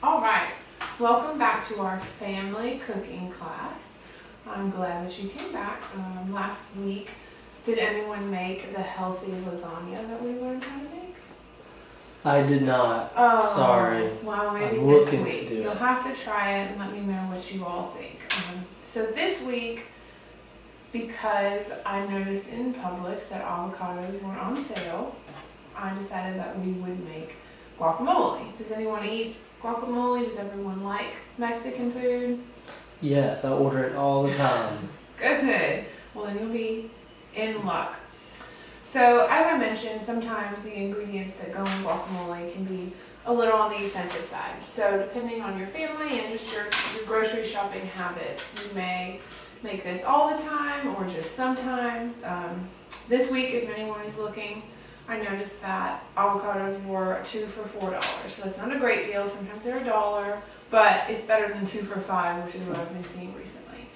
All right, welcome back to our family cooking class. I'm glad that you came back. Last week, did anyone make the healthy lasagna that we learned how to make? I did not. Oh, Sorry. Well, maybe I'm this looking to week. do You'll it. have to try it and let me know what you all think. So this week, because I noticed in Publix that avocados were on sale, I decided that we would make guacamole. Does anyone eat guacamole? Does everyone like Mexican food? Yes, I order it all the time. Good. Well, then you'll be in luck. So, as I mentioned, sometimes the ingredients that go in guacamole can be a little on the expensive side. So, depending on your family and just your grocery shopping habits, you may make this all the time or just sometimes. This week, if anyone is looking, I noticed that avocados were 2 for $4. So that's not a great deal. Sometimes they're $1, but it's better than 2 for $5, which is what I've been seeing recently.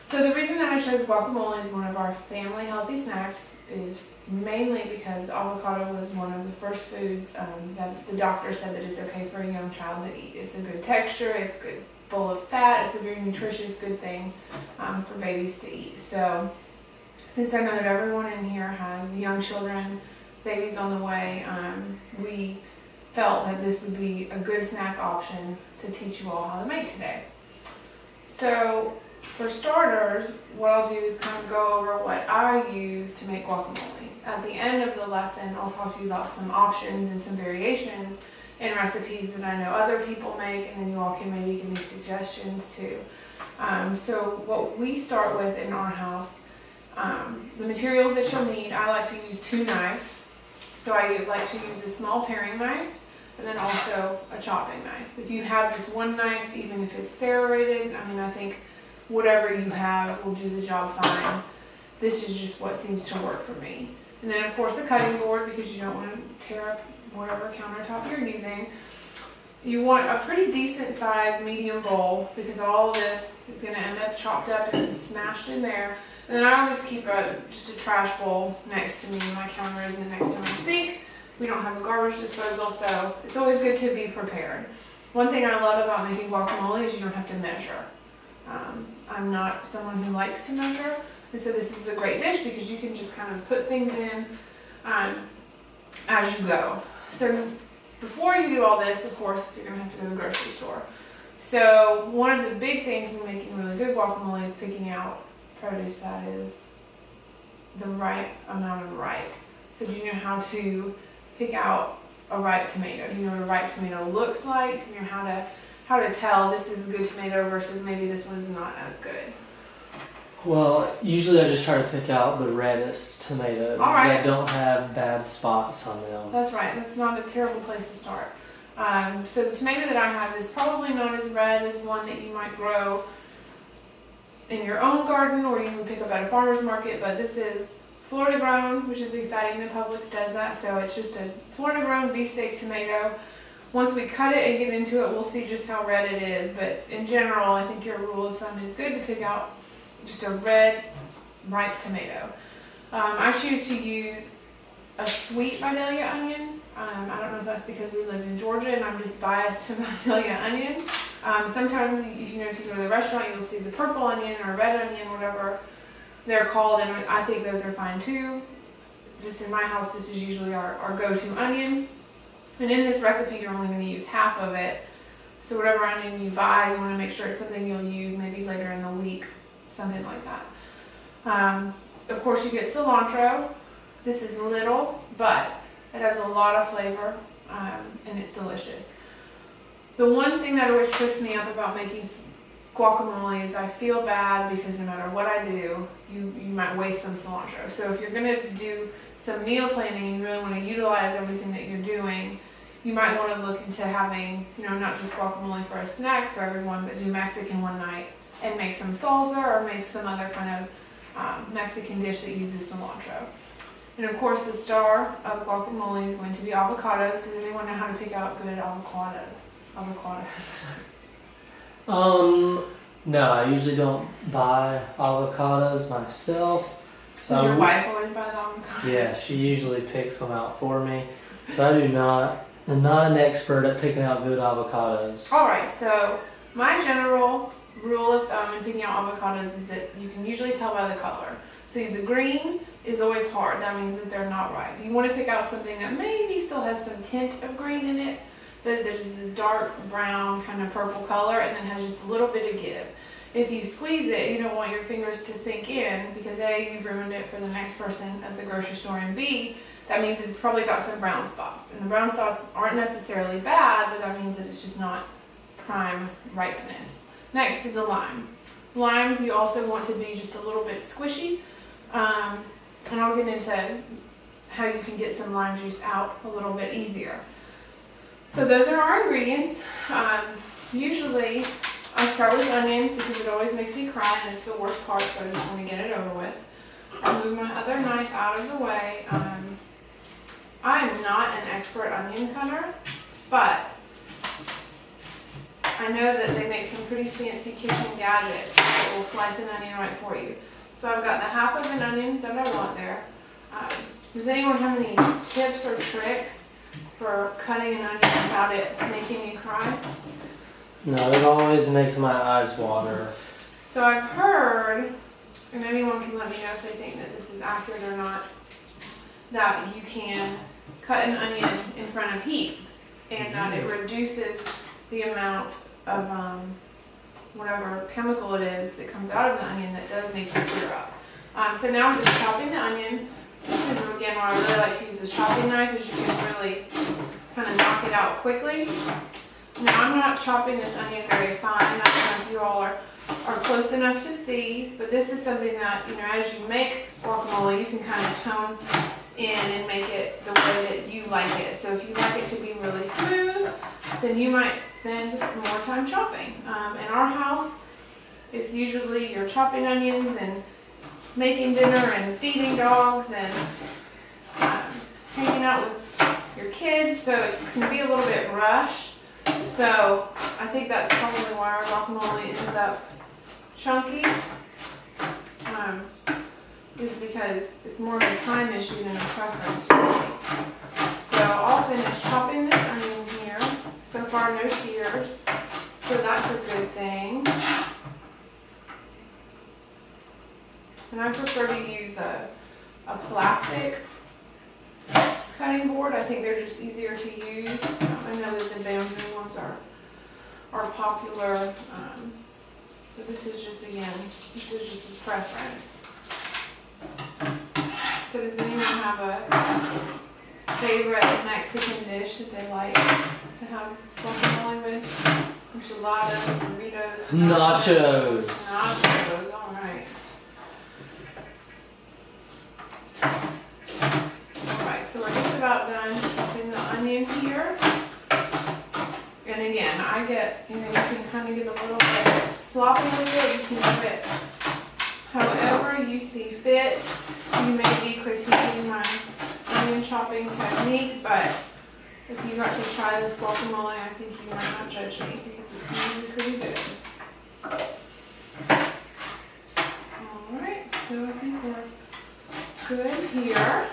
So the reason that I chose guacamole as one of our family healthy snacks is mainly because avocado was one of the first foods that the doctor said that it's okay for a young child to eat. It's a good texture, it's good, full of fat, it's a very nutritious, good thing for babies to eat. So since I know that everyone in here has young children, babies on the way, we felt that this would be a good snack option to teach you all how to make today. So for starters, what I'll do is kind of go over what I use to make guacamole. At the end of the lesson, I'll talk to you about some options and some variations in recipes that I know other people make, and then you all can maybe give me suggestions too. So what we start with in our house, the materials that you'll need, I like to use 2 knives. So I like to use a small paring knife and then also a chopping knife. If you have just one knife, even if it's serrated, I think whatever you have will do the job fine. This is just what seems to work for me. And then of course a cutting board, because you don't want to tear up whatever countertop you're using. You want a pretty decent sized medium bowl, because all of this is going to end up chopped up and smashed in there. And then I always keep just a trash bowl next to me. My counter isn't next to my sink. We don't have a garbage disposal, so it's always good to be prepared. One thing I love about making guacamole is you don't have to measure. I'm not someone who likes to measure, and so this is a great dish because you can just kind of put things in as you go. So before you do all this, of course, you're going to have to go to the grocery store. So one of the big things in making really good guacamole is picking out produce that is the right amount of ripe. So do you know how to pick out a ripe tomato? Do you know what a ripe tomato looks like? Do you know how to tell this is a good tomato versus maybe this one's not as good? Well, usually I just try to pick out the reddest tomatoes that don't have bad spots on them. That's right. That's not a terrible place to start. So the tomato that I have is probably not as red as one that you might grow in your own garden or you would pick up at a farmer's market, but this is Florida grown, which is exciting that Publix does that. So it's just a Florida grown beefsteak tomato. Once we cut it and get into it, we'll see just how red it is. But in general, I think your rule of thumb is good to pick out just a red, ripe tomato. I choose to use a sweet Vidalia onion. I don't know if that's because we live in Georgia and I'm just biased to Vidalia onion. Sometimes, if you go to the restaurant, you'll see the purple onion or red onion, whatever they're called, and I think those are fine too. Just in my house, this is usually our go-to onion. And in this recipe, you're only going to use half of it. So whatever onion you buy, you want to make sure it's something you'll use maybe later in the week, something like that. Of course, you get cilantro. This is little, but it has a lot of flavor, and it's delicious. The one thing that always trips me up about making guacamole is I feel bad because no matter what I do, you might waste some cilantro. So if you're going to do some meal planning and you really want to utilize everything that you're doing, you might want to look into having, not just guacamole for a snack for everyone, but do Mexican one night and make some salsa or make some other kind of Mexican dish that uses cilantro. And of course, the star of guacamole is going to be avocados. Does anyone know how to pick out good avocados? No, I usually don't buy avocados myself. So Does your wife always buy the avocados? Yeah, she usually picks them out for me. So I do not. I'm not an expert at picking out good avocados. Alright, so my general rule of thumb in picking out avocados is that you can usually tell by the color. So the green is always hard. That means that they're not ripe. You want to pick out something that maybe still has some tint of green in it, but there's a dark brown kind of purple color and then has just a little bit of give. If you squeeze it, you don't want your fingers to sink in because A, you've ruined it for the next person at the grocery store, and B, that means that it's probably got some brown spots. And the brown spots aren't necessarily bad, but that means that it's just not prime ripeness. Next is a lime. Limes you also want to be just a little bit squishy. And I'll get into how you can get some lime juice out a little bit easier. So those are our ingredients. Usually I start with onion because it always makes me cry and it's the worst part, so I just want to get it over with. I'll move my other knife out of the way. I am not an expert onion cutter, but I know that they make some pretty fancy kitchen gadgets that will slice an onion right for you. So I've got the half of an onion that I want there. Does anyone have any tips or tricks for cutting an onion without it making you cry? No, it always makes my eyes water. So I've heard, and anyone can let me know if they think that this is accurate or not, that you can cut an onion in front of heat and that it reduces the amount of whatever chemical it is that comes out of the onion that does make you tear up. So now I'm just chopping the onion. This is again why I really like to use the chopping knife, is you can really kind of knock it out quickly. Now I'm not chopping this onion very fine. I don't know if you all are close enough to see, but this is something that, you know, as you make guacamole, you can kind of tone in and make it the way that you like it. So if you like it to be really smooth, then you might spend more time chopping. In our house, it's usually you're chopping onions and making dinner and feeding dogs and hanging out with your kids, so it can be a little bit rushed. So I think that's probably why our guacamole ends up chunky, is because it's more of a time issue than a preference. So I'll finish chopping this onion here. So far no tears, so that's a good thing. And I prefer to use a plastic cutting board. I think they're just easier to use. I know that the bamboo ones are popular, but this is just a preference. So does anyone have a favorite Mexican dish that they like to have guacamole with? Enchiladas, burritos, Nachos. Nachos, all right. Alright, so we're just about done chopping the onion here. And again, I get, you know, you can kind of get a little bit sloppy with it. You can do it however you see fit. You may be critiquing my onion chopping technique, but if you got to try this guacamole, I think you might not judge me because it's usually pretty good. Alright, so I think we're good here.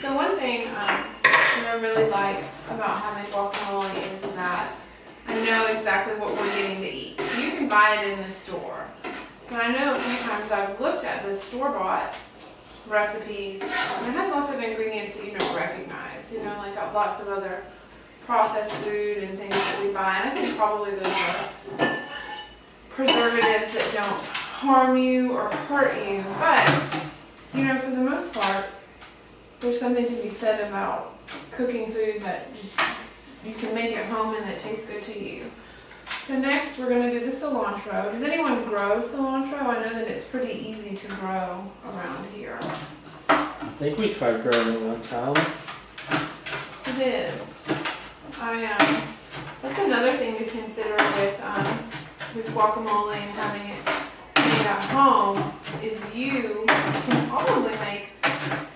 So one thing that I really like about having guacamole is that I know exactly what we're getting to eat. You can buy it in the store. And I know a few times I've looked at the store-bought recipes, and it has lots of ingredients that you don't recognize, you know, like lots of other processed food and things that we buy. And I think probably those are preservatives that don't harm you or hurt you, but you know, for the most part, there's something to be said about cooking food that just you can make at home and that tastes good to you. So next we're going to do the cilantro. Does anyone grow cilantro? I know that it's pretty easy to grow around here. I think we tried growing it one time. It is. That's another thing to consider with guacamole and having it made at home is you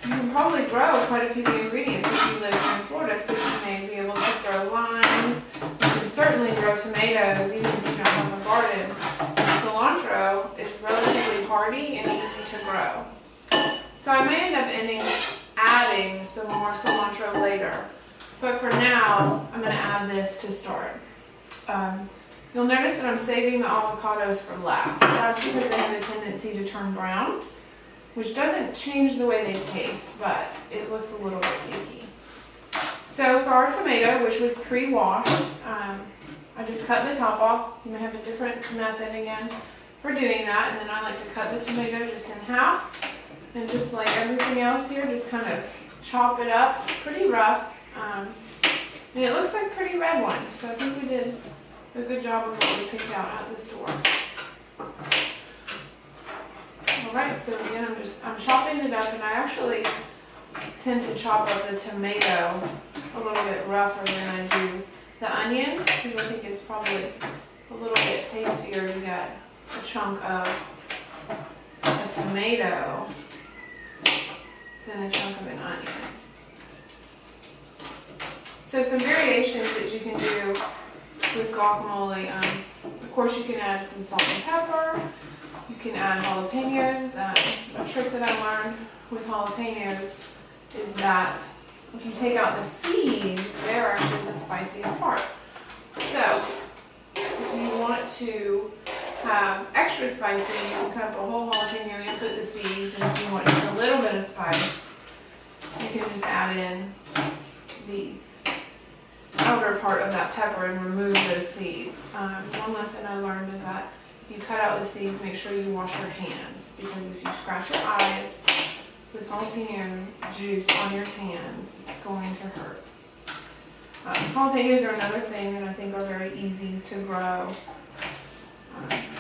can probably grow quite a few of the ingredients if you live here in Florida, so you may be able to grow limes. You can certainly grow tomatoes even if you don't have a garden. And cilantro is relatively hardy and easy to grow. So I may end up adding some more cilantro later. But for now, I'm gonna add this to start. You'll notice that I'm saving the avocados for last. That's because they have a tendency to turn brown, which doesn't change the way they taste, but it looks a little bit icky. So for our tomato, which was pre-washed, I just cut the top off. You may have a different method again for doing that, and then I like to cut the tomato just in half, and just like everything else here, just kind of chop it up pretty rough. And it looks like pretty red one, so I think we did a good job of what we picked out at the store. Alright, so again I'm chopping it up, and I actually tend to chop up the tomato a little bit rougher than I do the onion, because I think it's probably a little bit tastier. You got a chunk of a tomato than a chunk of an onion. So some variations that you can do with guacamole, of course you can add some salt and pepper, you can add jalapenos. A trick that I learned with jalapenos is that if you take out the seeds, they're actually the spiciest part. So if you want to have extra spicy, you can cut up a whole jalapeno and put the seeds, and if you want just a little bit of spice, you can just add in the outer part of that pepper and remove those seeds. One lesson I learned is that if you cut out the seeds, make sure you wash your hands, because if you scratch your eyes with jalapeno juice on your hands, it's going to hurt. Jalapenos are another thing that I think are very easy to grow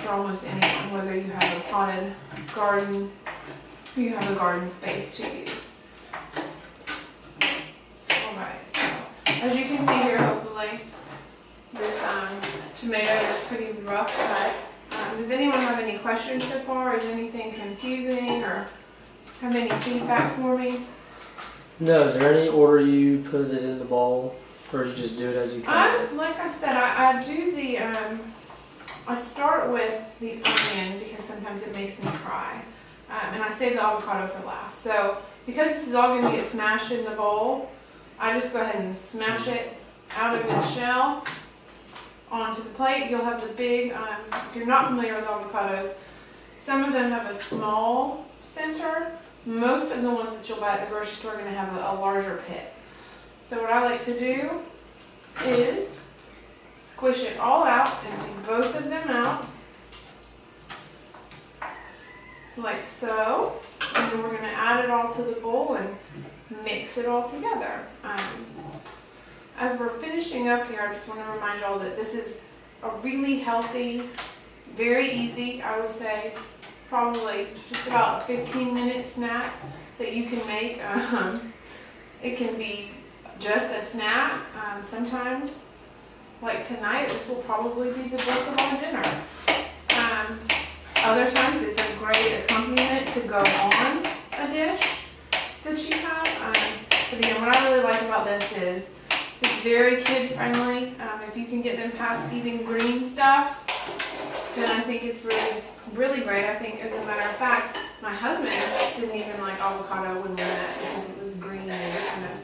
for almost anyone, whether you have a potted garden or you have a garden space to use. As you can see here, hopefully, this tomato is pretty rough cut. Does anyone have any questions so far? Is anything confusing, or have any feedback for me? No, is there any order you put it in the bowl, or you just do it as you cut? Like I said, I do the, I start with the onion because sometimes it makes me cry. And I save the avocado for last. So because this is all going to get smashed in the bowl, I just go ahead and smash it out of its shell onto the plate. You'll have the big, if you're not familiar with avocados, some of them have a small center. Most of the ones that you'll buy at the grocery store are going to have a larger pit. So what I like to do is squish it all out, empty both of them out, like so. And then we're going to add it all to the bowl and mix it all together. As we're finishing up here, I just want to remind y'all that this is a really healthy, very easy, I would say, probably just about a 15-minute snack that you can make. It can be just a snack. Sometimes, like tonight, this will probably be the bulk of our dinner. Other times, it's a great accompaniment to go on a dish that you have. But again, what I really like about this is it's very kid-friendly. If you can get them past eating green stuff, then I think it's really, really great. I think, as a matter of fact, my husband didn't even like avocado when we met because it was green and kind of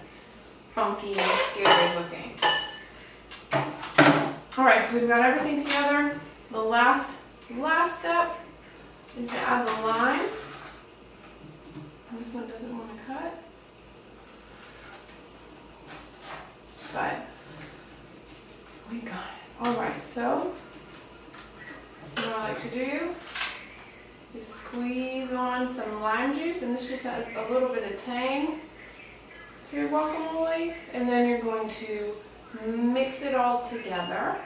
funky and scary looking. Alright, so we've got everything together. The last step is to add the lime. This one doesn't want to cut. But we got it. Alright, so what I like to do is squeeze on some lime juice, and this just adds a little bit of tang to your guacamole, and then you're going to mix it all together.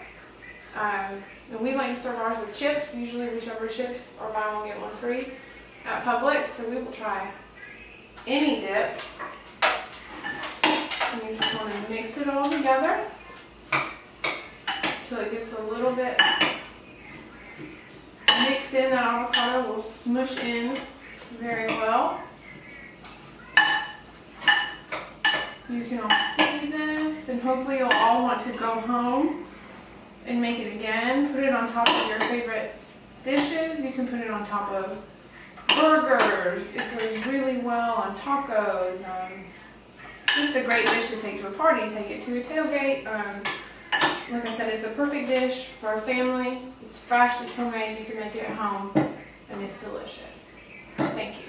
And we like to serve ours with chips, usually whichever chips are buy one get one free at Publix, so we will try any dip. And you just want to mix it all together until it gets a little bit mixed in. That avocado will smush in very well. You can all see this, and hopefully you'll all want to go home and make it again. Put it on top of your favorite dishes. You can put it on top of burgers. It goes really well on tacos. Just a great dish to take to a party, take it to a tailgate. Like I said, it's a perfect dish for a family. It's fresh, it's homemade, you can make it at home, and it's delicious. Thank you.